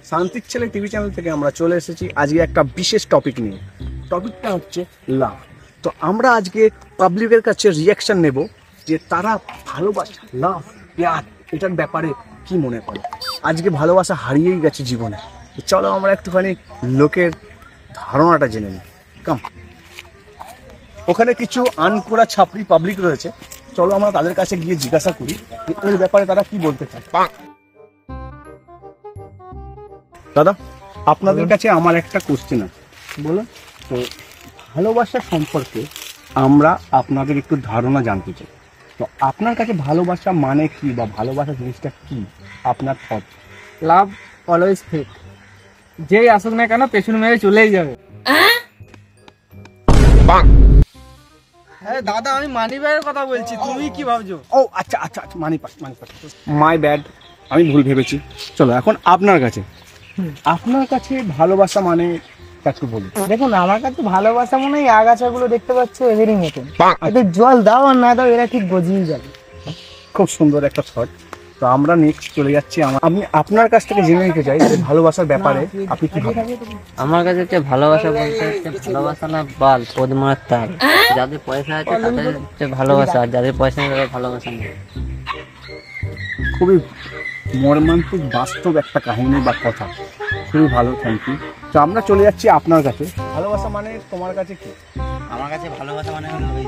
শান্তির ছেলে TV channel থেকে আমরা চলে এসেছি আজকে একটা বিশেষ টপিক নিয়ে। টপিকটা হচ্ছে লাভ। তো আমরা আজকে পাবলিকের কাছে রিয়াকশন নেব যে তারা ভালোবাসা, লাভ, প্যার এটার ব্যাপারে কি মনে করে। আজকে ভালোবাসা হারিয়েই গেছে জীবনে। চলো আমরা একটুখানি লোকের ধারণাটা জেনে নিই। কাম, ওখানে কিছু আনকোড়া ছাপড়ি পাবলিক রয়েছে, চলো আমরা তাদের কাছে গিয়ে জিজ্ঞাসা করি এর ব্যাপারে তারা কি বলতে চায়। দাদা, আপনাদের কাছে আমার একটা কোশ্চেন আছে। বলুন। তো ভালোবাসা সম্পর্কে আমরা আপনাদের একটু ধারণা জানতে চাই। তো আপনার কাছে ভালোবাসা মানে কি, বা ভালোবাসা জিনিসটা কি আপনার থট? লাভ অলওয়েজ ফেক, যেই আসুক না কেন পেছন মেরে চলেই যাবে। হ্যাঁ দাদা, আমি মানি ব্যাগের কথা বলছি, তুমি কি ভাবছো? ও আচ্ছা আচ্ছা আচ্ছা, মানি পাস মাই ব্যাড, আমি ভুল ভেবেছি। চলো এখন আপনার কাছে ভালোবাসা মানে একটু বলুন। দেখুন, আমার কাছে ভালোবাসা মনে হয় আগাছাগুলো দেখতে পাচ্ছ এদেরই মতন, এদের জল দাও আর না দাও এরা ঠিক গজিয়ে যাবে। খুব সুন্দর একটা থট। তো আমরা নেক্সট চলে যাচ্ছি। আমি আপনার কাছ থেকে জেনে নিতে চাই যে ভালোবাসার ব্যাপারে আপনি কি ভাবেন? আমার কাছে হচ্ছে ভালোবাসা বলতে হচ্ছে ভালোবাসা না বাল পদ্মার তার। যাদের পয়সা আছে তাদের হচ্ছে ভালোবাসা, আর যাদের পয়সা নেই তাদের ভালোবাসা নেই। খুবই মর্মান্তিক বাস্তব একটা কাহিনী বা কথা, খুবই ভালো, থ্যাংক ইউ। তো আমরা চলে যাচ্ছি আপনার কাছে। ভালোবাসা মানে তোমার কাছে কি? আমার কাছে ভালোবাসা মানে হলো ওই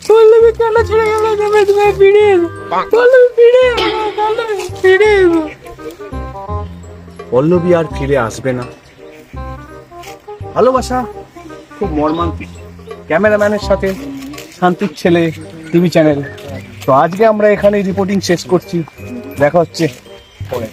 পল্লবী কেন ছেড়ে গেল? তুমি ফিরে এলো, পল্লবী ফিরে এলো, পল্লবী ফিরে এলো। পল্লবী আর ফিরে আসবে না। ভালোবাসা খুব মর্মান্তিক। ক্যামেরাম্যানের সাথে শান্তির ছেলে টিভি চ্যানেল। তো আজকে আমরা এখানে রিপোর্টিং শেষ করছি, দেখা হচ্ছে পরে।